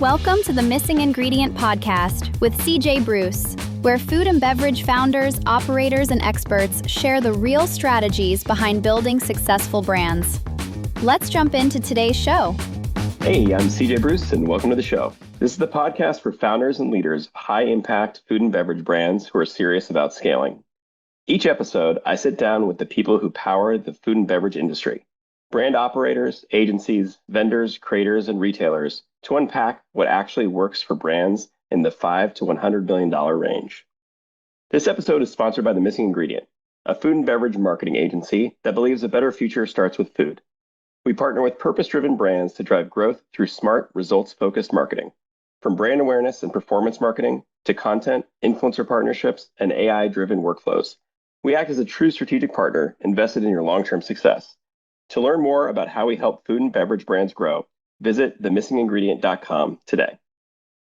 Welcome to the Missing Ingredient Podcast with CJ Bruce, where food and beverage founders, operators, and experts share the real strategies behind building successful brands. Let's jump into today's show. Hey, I'm CJ Bruce, and welcome to the show. This is the podcast for founders and leaders of high-impact food and beverage brands who are serious about scaling. Each episode, I sit down with the people who power the food and beverage industry, brand operators, agencies, vendors, creators, and retailers, to unpack what actually works for brands in the $5 to $100 million range. This episode is sponsored by The Missing Ingredient, a food and beverage marketing agency that believes a better future starts with food. We partner with purpose-driven brands to drive growth through smart, results-focused marketing. From brand awareness and performance marketing to content, influencer partnerships, and AI-driven workflows, we act as a true strategic partner invested in your long-term success. To learn more about how we help food and beverage brands grow, visit themissingingredient.com today.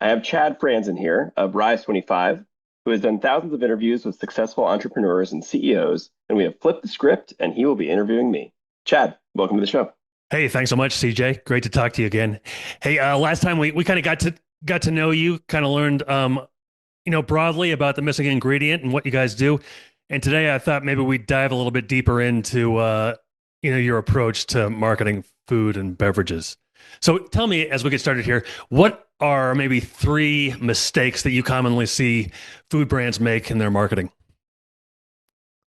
I have Chad Franzen here of Rise25, who has done thousands of interviews with successful entrepreneurs and CEOs, and we have flipped the script, and he will be interviewing me. Chad, welcome to the show. Hey, thanks so much, CJ. Great to talk to you again. Hey, last time we kind of got to know you, kind of learned, broadly about the Missing Ingredient and what you guys do. And today I thought maybe we'd dive a little bit deeper into, your approach to marketing food and beverages. So tell me, as we get started here, what are maybe 3 mistakes that you commonly see food brands make in their marketing?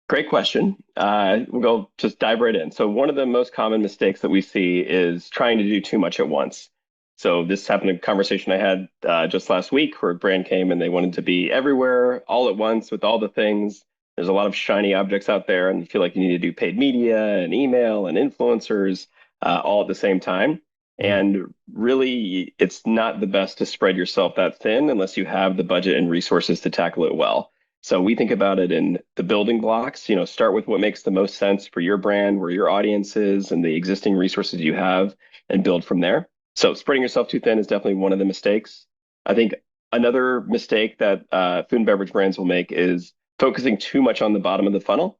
Great question. We'll just dive right in. So one of the most common mistakes that we see is trying to do too much at once. So this happened in a conversation I had just last week where a brand came and they wanted to be everywhere all at once with all the things. There's a lot of shiny objects out there and you feel like you need to do paid media and email and influencers all at the same time. And really, it's not the best to spread yourself that thin unless you have the budget and resources to tackle it well. So we think about it in the building blocks, start with what makes the most sense for your brand, where your audience is, and the existing resources you have, and build from there. So spreading yourself too thin is definitely one of the mistakes. I think another mistake that food and beverage brands will make is focusing too much on the bottom of the funnel.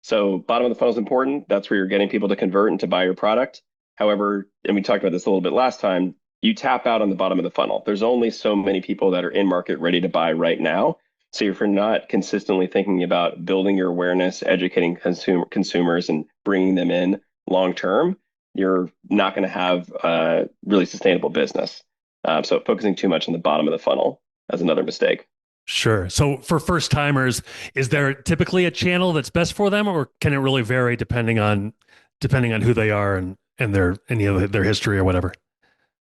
So bottom of the funnel is important. That's where you're getting people to convert and to buy your product. However, and we talked about this a little bit last time, you tap out on the bottom of the funnel. There's only so many people that are in market ready to buy right now. So if you're not consistently thinking about building your awareness, educating consumers and bringing them in long term, you're not going to have a really sustainable business. So focusing too much on the bottom of the funnel is another mistake. Sure. So for first timers, is there typically a channel that's best for them, or can it really vary depending on who they are and their history or whatever?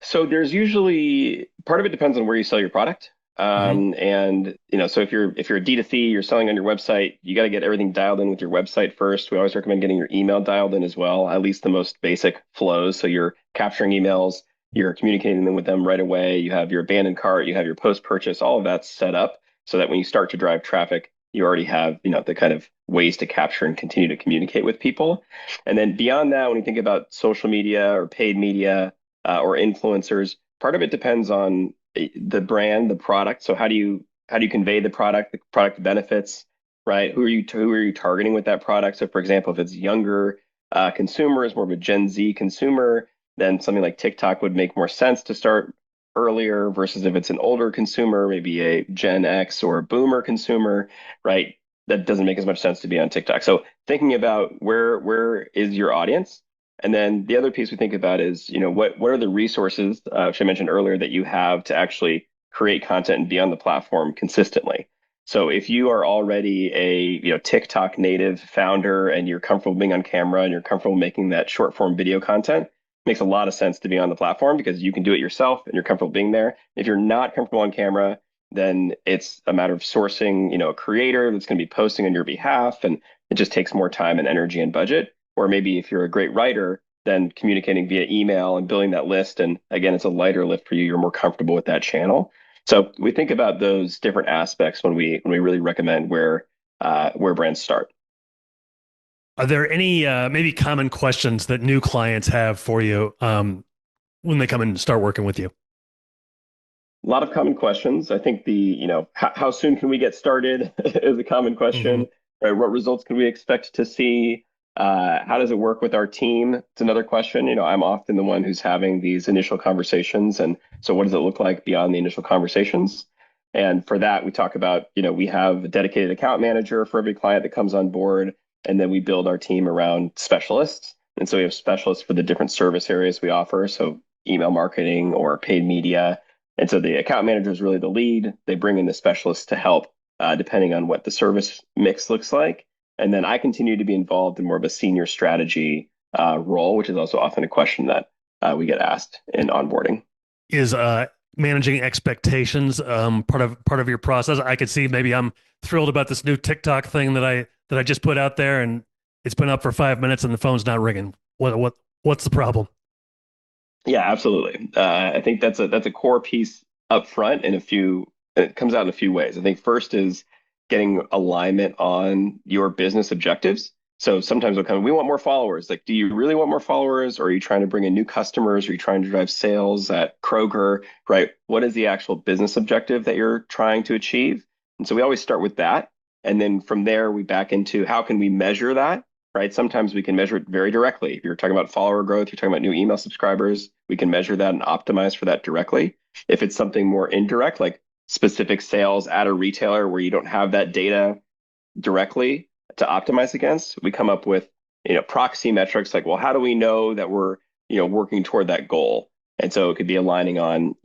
So there's usually part of it depends on where you sell your product. And so if you're a D2C, you're selling on your website, you got to get everything dialed in with your website first. We always recommend getting your email dialed in as well, at least the most basic flows. So you're capturing emails, you're communicating them with them right away. You have your abandoned cart, you have your post-purchase, all of that's set up so that when you start to drive traffic, you already have, the kind of ways to capture and continue to communicate with people. And then beyond that, when you think about social media or paid media or influencers, part of it depends on the brand, the product. So how do you convey the product benefits, right? Who are you targeting with that product? So for example, if it's younger consumers, more of a Gen Z consumer, then something like TikTok would make more sense to start earlier versus if it's an older consumer, maybe a Gen X or a boomer consumer, right? That doesn't make as much sense to be on TikTok. So thinking about where is your audience? And then the other piece we think about is, what are the resources, which I mentioned earlier, that you have to actually create content and be on the platform consistently. So if you are already a TikTok native founder and you're comfortable being on camera and you're comfortable making that short form video content, it makes a lot of sense to be on the platform because you can do it yourself and you're comfortable being there. If you're not comfortable on camera, then it's a matter of sourcing, a creator that's going to be posting on your behalf, and it just takes more time and energy and budget. Or maybe if you're a great writer, then communicating via email and building that list. And again, it's a lighter lift for you. You're more comfortable with that channel. So we think about those different aspects when we really recommend where brands start. Are there any maybe common questions that new clients have for you when they come and start working with you? A lot of common questions. I think how soon can we get started is a common question. Right? What results can we expect to see? How does it work with our team? It's another question. I'm often the one who's having these initial conversations. And so what does it look like beyond the initial conversations? And for that, we talk about, we have a dedicated account manager for every client that comes on board. And then we build our team around specialists. And so we have specialists for the different service areas we offer. So email marketing or paid media. And so the account manager is really the lead. They bring in the specialists to help, depending on what the service mix looks like. And then I continue to be involved in more of a senior strategy role, which is also often a question that we get asked in onboarding. Is managing expectations part of your process? I could see maybe I'm thrilled about this new TikTok thing that I just put out there, and it's been up for 5 minutes and the phone's not ringing. What's the problem? Yeah, absolutely. I think that's a core piece up front in a few. It comes out in a few ways. I think first is getting alignment on your business objectives. So sometimes we'll come, we want more followers. Like, do you really want more followers? Or are you trying to bring in new customers? Are you trying to drive sales at Kroger, right? What is the actual business objective that you're trying to achieve? And so we always start with that. And then from there, we back into how can we measure that, right? Sometimes we can measure it very directly. If you're talking about follower growth, you're talking about new email subscribers, we can measure that and optimize for that directly. If it's something more indirect, like specific sales at a retailer where you don't have that data directly to optimize against, we come up with proxy metrics like, well, how do we know that we're working toward that goal? And so it could be aligning on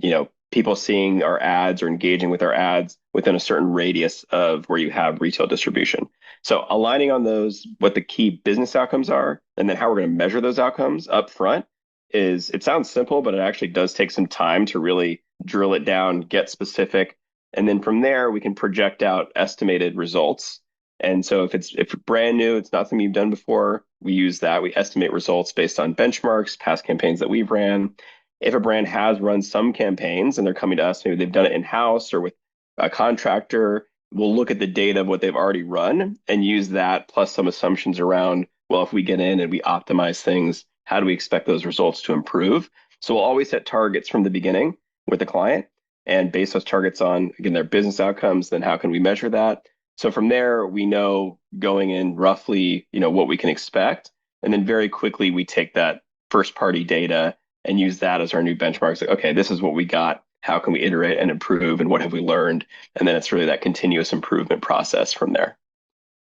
people seeing our ads or engaging with our ads within a certain radius of where you have retail distribution. So aligning on those, what the key business outcomes are, and then how we're going to measure those outcomes up front it sounds simple, but it actually does take some time to really drill it down, get specific. And then from there, we can project out estimated results. And so if brand new, it's not something you've done before, we use that. We estimate results based on benchmarks, past campaigns that we've ran. If a brand has run some campaigns and they're coming to us, maybe they've done it in-house or with a contractor, we'll look at the data of what they've already run and use that plus some assumptions around, well, if we get in and we optimize things, how do we expect those results to improve? So we'll always set targets from the beginning with the client and base those targets on, again, their business outcomes. Then how can we measure that? So from there, we know going in roughly, what we can expect. And then very quickly, we take that first party data and use that as our new benchmarks. Like, okay, this is what we got. How can we iterate and improve? And what have we learned? And then it's really that continuous improvement process from there.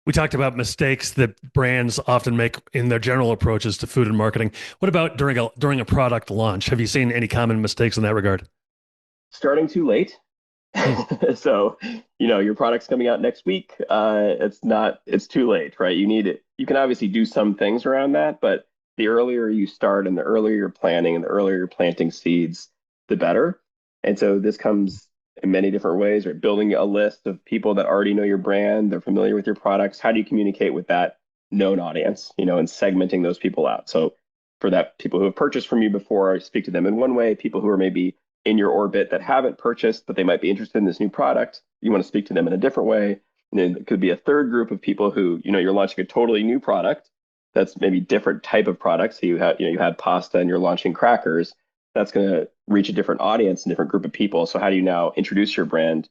We talked about mistakes that brands often make in their general approaches to food and marketing. What about during a product launch? Have you seen any common mistakes in that regard? Starting too late. Hmm. So, your product's coming out next week. It's too late, right? You need it. You can obviously do some things around that, but the earlier you start and the earlier you're planning and the earlier you're planting seeds, the better. And so this comes in many different ways, right? Building a list of people that already know your brand, they're familiar with your products. How do you communicate with that known audience, and segmenting those people out? So for that, people who have purchased from you before, speak to them in one way. People who are maybe in your orbit that haven't purchased, but they might be interested in this new product, you want to speak to them in a different way. And then it could be a third group of people who, you're launching a totally new product that's maybe different type of product. So you had pasta and you're launching crackers. That's going to reach a different audience, a different group of people. So how do you now introduce your brand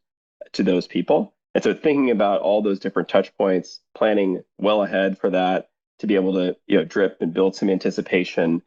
to those people? And so thinking about all those different touch points, planning well ahead for that to be able to, drip and build some anticipation,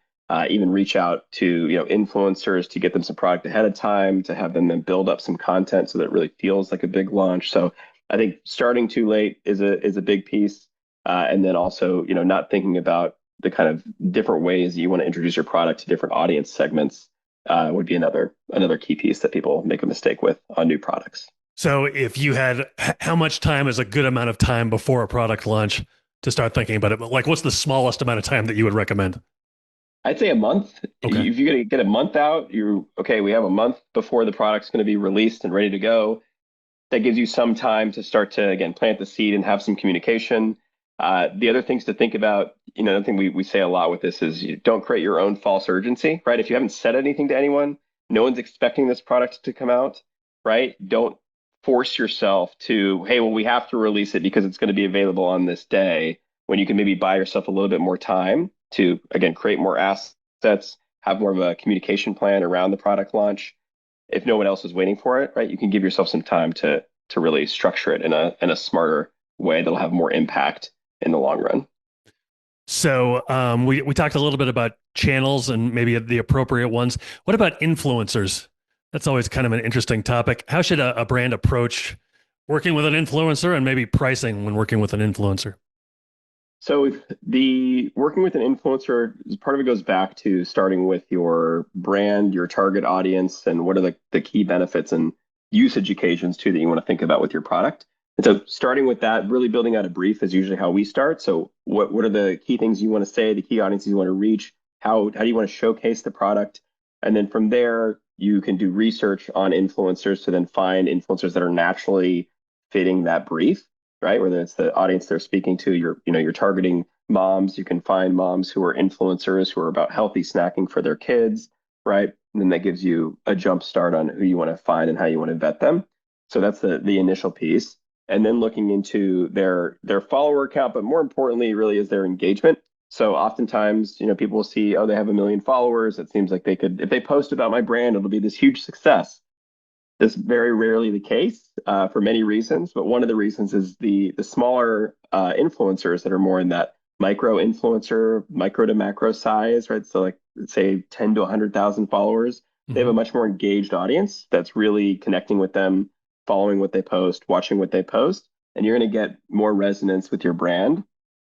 even reach out to, influencers to get them some product ahead of time, to have them then build up some content so that it really feels like a big launch. So I think starting too late is a big piece. And then also, not thinking about the kind of different ways you want to introduce your product to different audience segments would be another key piece that people make a mistake with on new products. So if you had, how much time is a good amount of time before a product launch to start thinking about it? Like, what's the smallest amount of time that you would recommend? I'd say a month. Okay. If you're going to get a month out, we have a month before the product's going to be released and ready to go. That gives you some time to start to, again, plant the seed and have some communication. The other things to think about, the thing we say a lot with this is you don't create your own false urgency, right? If you haven't said anything to anyone, no one's expecting this product to come out, right? Don't force yourself to, hey, well, we have to release it because it's going to be available on this day, when you can maybe buy yourself a little bit more time to, again, create more assets, have more of a communication plan around the product launch. If no one else is waiting for it, right, you can give yourself some time to really structure it in a smarter way that'll have more impact in the long run. So we talked a little bit about channels and maybe the appropriate ones. What about influencers? That's always kind of an interesting topic. How should a brand approach working with an influencer and maybe pricing when working with an influencer? So the working with an influencer, part of it goes back to starting with your brand, your target audience, and what are the key benefits and usage occasions too that you want to think about with your product. And so starting with that, really building out a brief is usually how we start. So what are the key things you want to say, the key audiences you want to reach? How do you want to showcase the product? And then from there, you can do research on influencers to then find influencers that are naturally fitting that brief, right? Whether it's the audience they're speaking to, you're targeting moms. You can find moms who are influencers who are about healthy snacking for their kids, right? And then that gives you a jump start on who you want to find and how you want to vet them. So that's the initial piece. And then looking into their follower count, but more importantly, really is their engagement. So oftentimes, people will see, oh, they have 1 million followers. It seems like they could, if they post about my brand, it'll be this huge success. That's very rarely the case for many reasons, but one of the reasons is the smaller influencers that are more in that micro influencer, micro to macro size, right? So like say 10 to 100,000 followers, they have Hmm. a much more engaged audience that's really connecting with them, following what they post, watching what they post, and you're going to get more resonance with your brand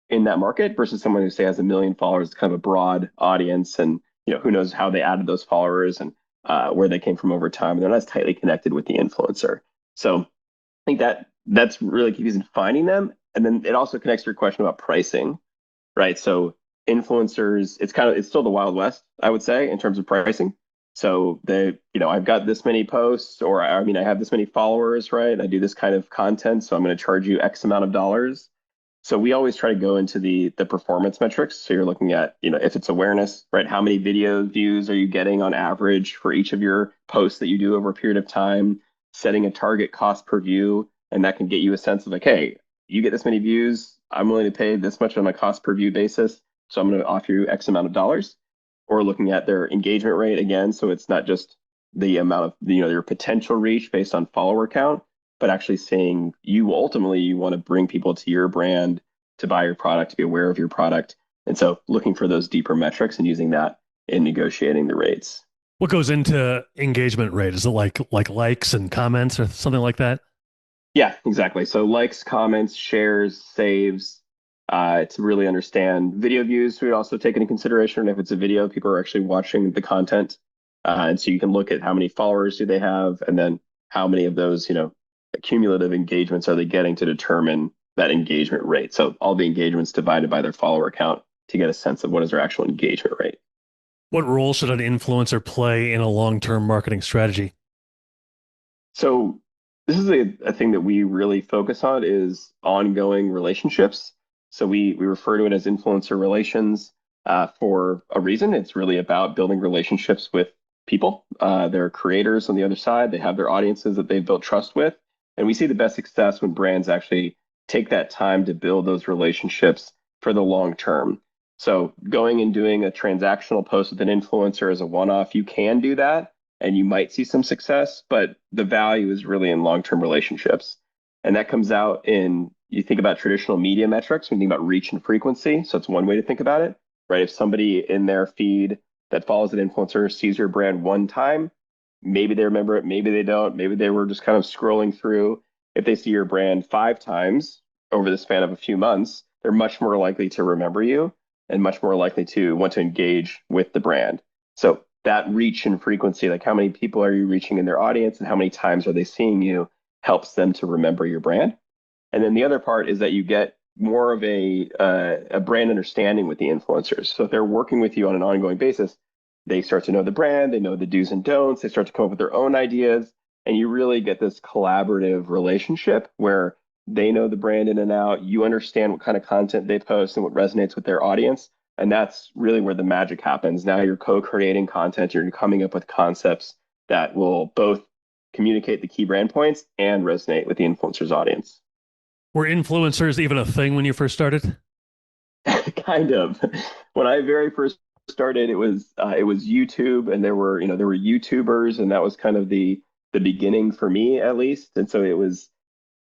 in that market versus someone who say has 1 million followers, kind of a broad audience, and who knows how they added those followers and where they came from over time. They're not as tightly connected with the influencer. So I think that's really key in finding them. And then it also connects to your question about pricing, right? So influencers, it's still the Wild West, I would say, in terms of pricing. So I've got this many posts, or I mean, I have this many followers, right? I do this kind of content, so I'm going to charge you X amount of dollars. So we always try to go into the performance metrics. So you're looking at, if it's awareness, right? How many video views are you getting on average for each of your posts that you do over a period of time? Setting a target cost per view, and that can get you a sense of like, hey, you get this many views, I'm willing to pay this much on a cost per view basis. So I'm going to offer you X amount of dollars. Or looking at their engagement rate again, so it's not just the amount of your potential reach based on follower count, but actually saying you want to bring people to your brand to buy your product, to be aware of your product. And so looking for those deeper metrics and using that in negotiating the rates. What goes into engagement rate? Is it like likes and comments or something like that? Yeah, exactly. So likes, comments, shares, saves, to really understand video views. We would also take into consideration if it's a video, people are actually watching the content. And so you can look at how many followers do they have, and then how many of those, cumulative engagements are they getting to determine that engagement rate. So all the engagements divided by their follower count to get a sense of what is their actual engagement rate. What role should an influencer play in a long-term marketing strategy? So this is a thing that we really focus on is ongoing relationships. So we refer to it as influencer relations for a reason. It's really about building relationships with people. They're creators on the other side. They have their audiences that they've built trust with. And we see the best success when brands actually take that time to build those relationships for the long term. So going and doing a transactional post with an influencer as a one-off, you can do that and you might see some success, but the value is really in long-term relationships. And that comes out in, you think about traditional media metrics, when you think about reach and frequency. So it's one way to think about it, right? If somebody in their feed that follows an influencer sees your brand one time, maybe they remember it, maybe they don't, maybe they were just kind of scrolling through. If they see your brand 5 times over the span of a few months, they're much more likely to remember you and much more likely to want to engage with the brand. So that reach and frequency, like how many people are you reaching in their audience and how many times are they seeing you, helps them to remember your brand. And then the other part is that you get more of a brand understanding with the influencers. So if they're working with you on an ongoing basis, they start to know the brand, they know the do's and don'ts, they start to come up with their own ideas, and you really get this collaborative relationship where they know the brand in and out, you understand what kind of content they post and what resonates with their audience. And that's really where the magic happens. Now you're co-creating content, you're coming up with concepts that will both communicate the key brand points and resonate with the influencer's audience. Were influencers even a thing when you first started? Kind of. When I very first started, it was YouTube, and there were YouTubers, and that was kind of the beginning for me at least. And so it was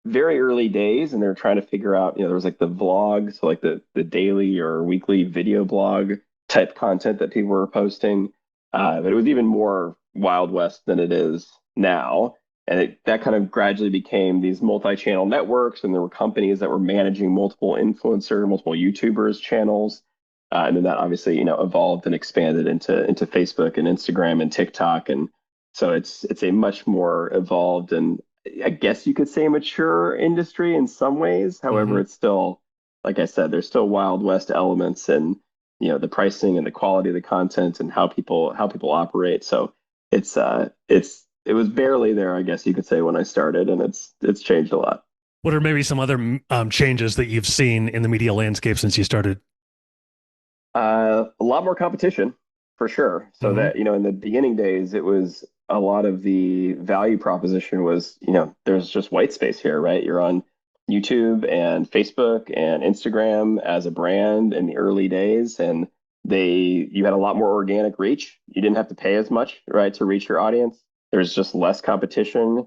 very early days, and they're trying to figure out, there was like the vlog, so like the daily or weekly video blog type content that people were posting. But it was even more Wild West than it is now. And that kind of gradually became these multi-channel networks, and there were companies that were managing multiple multiple YouTubers channels. And then that obviously, evolved and expanded into Facebook and Instagram and TikTok. And so it's a much more evolved and I guess you could say mature industry in some ways. However, Hmm. it's still, like I said, there's still Wild West elements and the pricing and the quality of the content and how people operate. So it was barely there, I guess you could say, when I started, and it's changed a lot. What are maybe some other changes that you've seen in the media landscape since you started? A lot more competition for sure. So Hmm. that, in the beginning days, it was a lot of the value proposition was, there's just white space here, right? You're on YouTube and Facebook and Instagram as a brand in the early days, and you had a lot more organic reach. You didn't have to pay as much, right, to reach your audience. There's just less competition.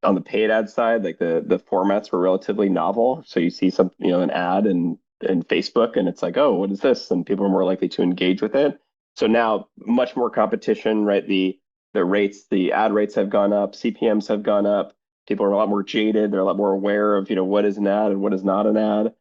On the paid ad side, like the formats were relatively novel. So you see an ad and Facebook, and it's like, oh, what is this? And people are more likely to engage with it. So now much more competition, right? The ad rates have gone up, CPMs have gone up. People are a lot more jaded. They're a lot more aware of, what is an ad and what is not an ad.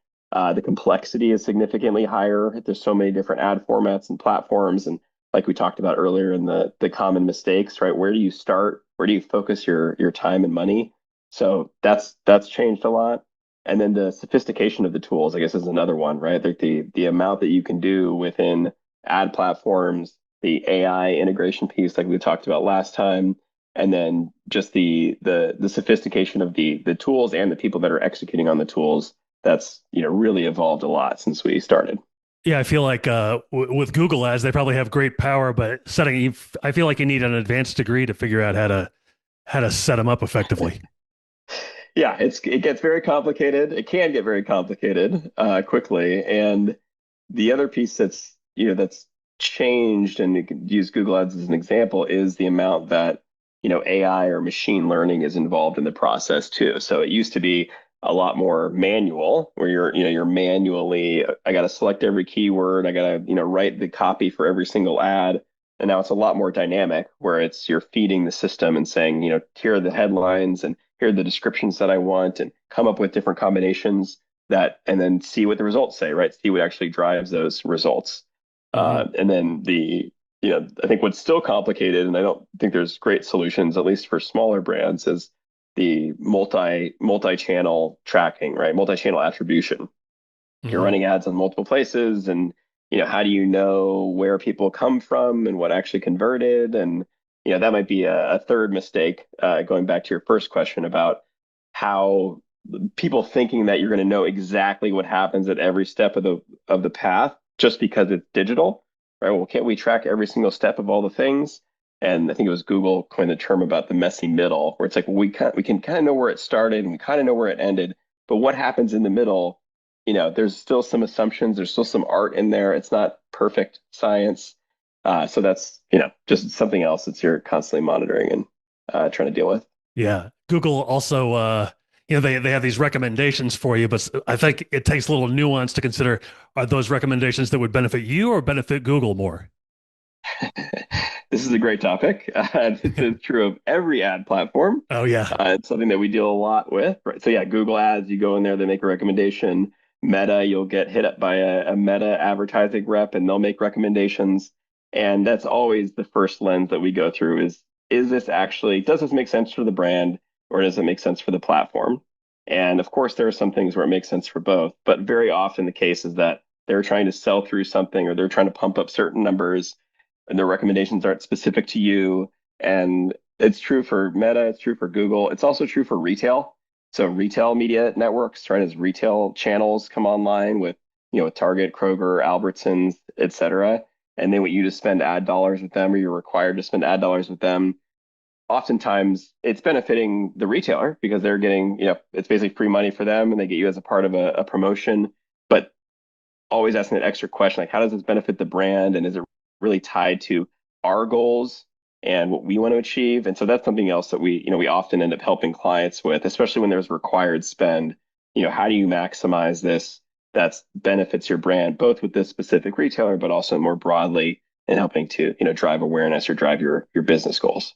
The complexity is significantly higher. There's so many different ad formats and platforms. And like we talked about earlier in the common mistakes, right? Where do you start? Where do you focus your time and money? So that's changed a lot. And then the sophistication of the tools, I guess, is another one, right? Like the amount that you can do within ad platforms, the AI integration piece, like we talked about last time, and then just the sophistication of the tools and the people that are executing on the tools. That's really evolved a lot since we started. Yeah, I feel like with Google ads, they probably have great power, but I feel like you need an advanced degree to figure out how to set them up effectively. Yeah, it gets very complicated. It can get very complicated quickly. And the other piece that's changed, and you could use Google Ads as an example, is the amount that AI or machine learning is involved in the process too. So it used to be a lot more manual, where you're manually, I got to select every keyword, I got to write the copy for every single ad. And now it's a lot more dynamic, where you're feeding the system and saying, here are the headlines and here are the descriptions that I want, and come up with different combinations and then see what the results say, right? See what actually drives those results. Hmm. And then I think what's still complicated, and I don't think there's great solutions, at least for smaller brands, is the multi-channel tracking, right? Multi-channel attribution. You're Hmm. running ads on multiple places, and how do you know where people come from and what actually converted? And that might be a third mistake, going back to your first question about how people thinking that you're going to know exactly what happens at every step of the path just because it's digital, right? Well, can't we track every single step of all the things? And I think it was Google coined the term about the messy middle, where it's like, well, we can kind of know where it started and we kind of know where it ended, but what happens in the middle? There's still some assumptions, there's still some art in there. It's not perfect science. So that's, just something else that you're constantly monitoring and trying to deal with. Yeah, Google also, they have these recommendations for you, but I think it takes a little nuance to consider: are those recommendations that would benefit you or benefit Google more? This is a great topic. It's true of every ad platform. Oh yeah. It's something that we deal a lot with, right? So yeah, Google Ads, you go in there, they make a recommendation. Meta, you'll get hit up by a Meta advertising rep, and they'll make recommendations. And that's always the first lens that we go through: does this make sense for the brand, or does it make sense for the platform? And of course, there are some things where it makes sense for both, but very often the case is that they're trying to sell through something, or they're trying to pump up certain numbers, and their recommendations aren't specific to you. And it's true for Meta, it's true for Google, it's also true for retail. So retail media networks, right, as retail channels come online with, Target, Kroger, Albertsons, et cetera, and they want you to spend ad dollars with them, or you're required to spend ad dollars with them. Oftentimes it's benefiting the retailer because they're getting, it's basically free money for them, and they get you as a part of a promotion. But always asking that extra question, like, how does this benefit the brand? And is it really tied to our goals and what we want to achieve. And so that's something else that we often end up helping clients with, especially when there's required spend. How do you maximize this that benefits your brand, both with this specific retailer, but also more broadly in helping to, drive awareness or drive your business goals.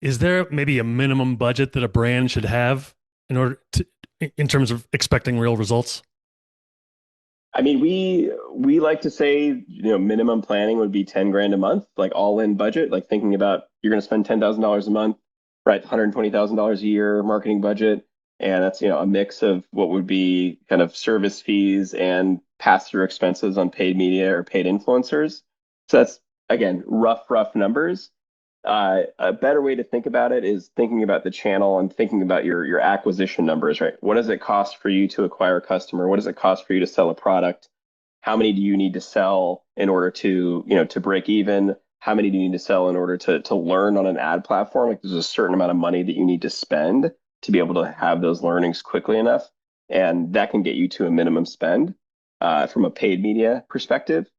Is there maybe a minimum budget that a brand should have in terms of expecting real results? I mean, we like to say, minimum planning would be 10 grand a month, like all in budget, like thinking about you're going to spend $10,000 a month, right? $120,000 a year marketing budget. And that's, a mix of what would be kind of service fees and pass-through expenses on paid media or paid influencers. So that's, again, rough numbers. A better way to think about it is thinking about the channel and thinking about your acquisition numbers, right? What does it cost for you to acquire a customer? What does it cost for you to sell a product? How many do you need to sell in order to, to break even? How many do you need to sell in order to learn on an ad platform? Like there's a certain amount of money that you need to spend to be able to have those learnings quickly enough. And that can get you to a minimum spend from a paid media perspective.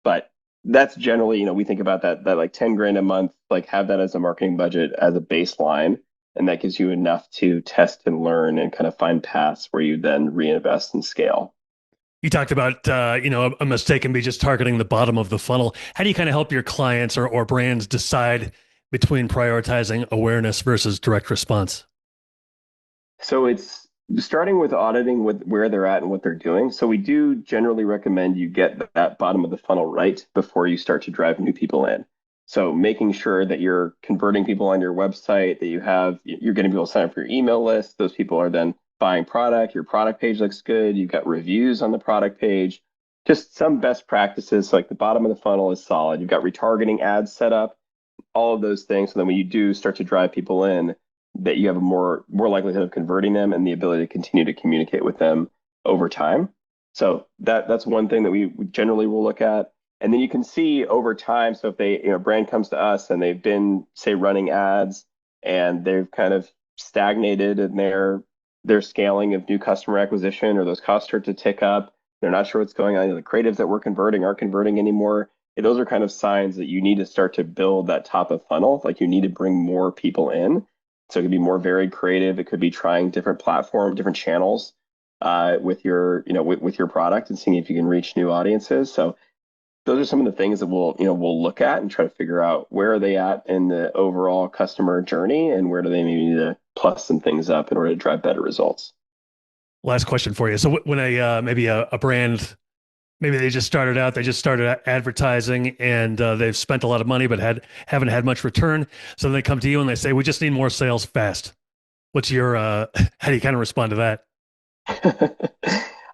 But that's generally, we think about that like 10 grand a month, like have that as a marketing budget as a baseline. And that gives you enough to test and learn and kind of find paths where you then reinvest and scale. You talked about, a mistake can be just targeting the bottom of the funnel. How do you kind of help your clients or brands decide between prioritizing awareness versus direct response? So it's starting with auditing with where they're at and what they're doing. So we do generally recommend you get that bottom of the funnel right before you start to drive new people in. So making sure that you're converting people on your website, that you're getting people to sign up for your email list. Those people are then buying product. Your product page looks good. You've got reviews on the product page. Just some best practices, like the bottom of the funnel is solid. You've got retargeting ads set up, all of those things. So then when you do start to drive people in, that you have a more likelihood of converting them and the ability to continue to communicate with them over time. So that's one thing that we generally will look at. And then you can see over time. So if a brand comes to us and they've been, say, running ads and they've kind of stagnated in their scaling of new customer acquisition, or those costs start to tick up, they're not sure what's going on. The creatives that we're converting aren't converting anymore. Those are kind of signs that you need to start to build that top of funnel. Like you need to bring more people in. So it could be more varied creative. It could be trying different platforms, different channels with your product and seeing if you can reach new audiences. So those are some of the things that we'll look at and try to figure out where are they at in the overall customer journey and where do they maybe need to plus some things up in order to drive better results. Last question for you. So when a brand, maybe they just started advertising and they've spent a lot of money, but haven't had much return. So they come to you and they say, we just need more sales fast. What's your, how do you kind of respond to that?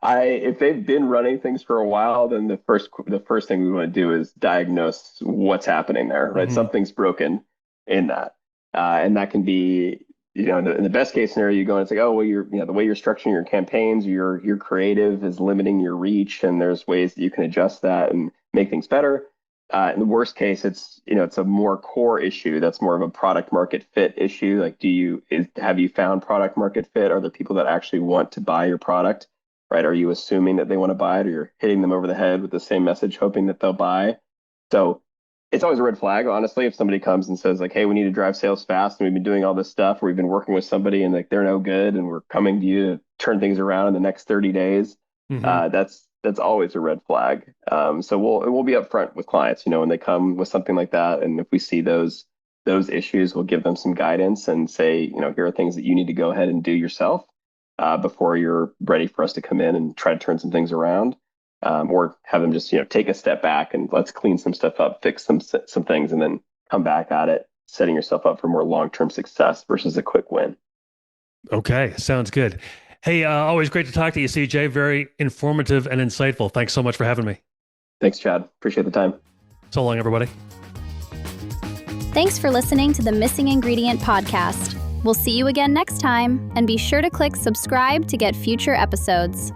If they've been running things for a while, then the first thing we want to do is diagnose what's happening there, right? Mm-hmm. Something's broken in that. And that can be, in the best case scenario, you go and it's like, oh, well, the way you're structuring your campaigns, your creative is limiting your reach, and there's ways that you can adjust that and make things better. In the worst case, it's a more core issue. That's more of a product market fit issue. Like, have you found product market fit? Are there people that actually want to buy your product, right? Are you assuming that they want to buy it, or you're hitting them over the head with the same message, hoping that they'll buy? So it's always a red flag, honestly, if somebody comes and says like, hey, we need to drive sales fast and we've been doing all this stuff, or we've been working with somebody and like they're no good and we're coming to you to turn things around in the next 30 days. Mm-hmm. That's always a red flag. So we'll be upfront with clients, when they come with something like that. And if we see those issues, we'll give them some guidance and say, here are things that you need to go ahead and do yourself before you're ready for us to come in and try to turn some things around. Or have them just, take a step back and let's clean some stuff up, fix some things, and then come back at it, setting yourself up for more long-term success versus a quick win. Okay, sounds good. Hey, always great to talk to you, CJ. Very informative and insightful. Thanks so much for having me. Thanks, Chad. Appreciate the time. So long, everybody. Thanks for listening to the Missing Ingredient podcast. We'll see you again next time, and be sure to click subscribe to get future episodes.